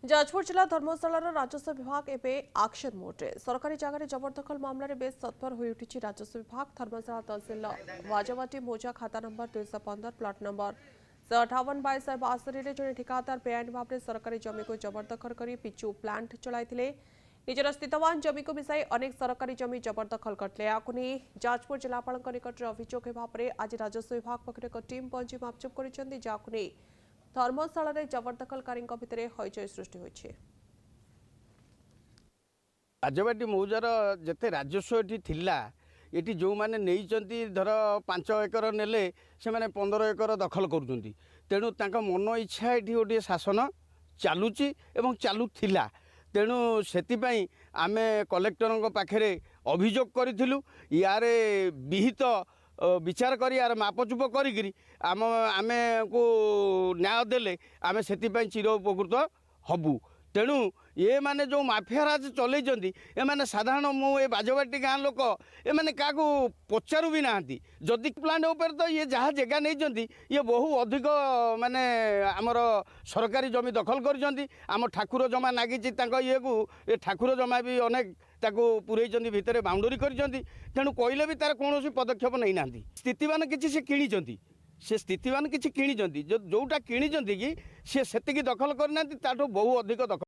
जाजपुर जिला धर्मशालार राजस्व विभाग एवं आक्शन मोड्रे सरकारी जगह जबरदखल मामलें बेस तत्पर हो उठी राजस्व विभाग धर्मशाला तहसिल वाजवाटी मोजा खाता नंबर 215 प्लॉट नंबर 58/52 जड़े ठिकादार बेआईन भाव में सरकारी जमी को जबरदखल कर पिचु प्लांट चलाई निजर स्थितवान जमी को मिसाई अनेक सरकारी जमी जबरदखल करते जाजपुर जिलापाल निकट में अभियोग होगा आज राजस्व विभाग पक्ष एक टीम पहुंची मापचुप कर धर्मशाला जबरदखलकारी भितर हईचई सृष्टि होइछे। राजबाटी मौजार जिते राजस्व ये जो मैंने नहीं धर 5 एकर नेले से मैंने 15 एकर दखल करुँच तेणु मन इच्छा ये गोटे शासन चलुची एवं चलुला तेणु से आम कलेक्टर पाखे अभियोग करूँ यारे विहित विचार कर यार मापचुप करी आम को न्याय देले आम से चिर उपकृत हबू तेणु ये माने जो माफिया राज चलते ये माने साधारण मु बाजबाटी गाँ लोक ये माने क्या पचारू भी ना जदि प्लांट उपर तो ये जहाँ जगह नहीं ये बहु अधिक माने आमर सरकारी जमी दखल कर ठाकुर जमा नागी ये को ये ठाकुर जमा भी अनेक पुरई भितर बाउंडरी कर तेणु कहले भी तार कौन पदक्षेप नहीं ना स्थितिवान किसी से किणी से स्थितिवान किसी किणी जोटा किणी कि सी दखल करना बहु अधिक दखल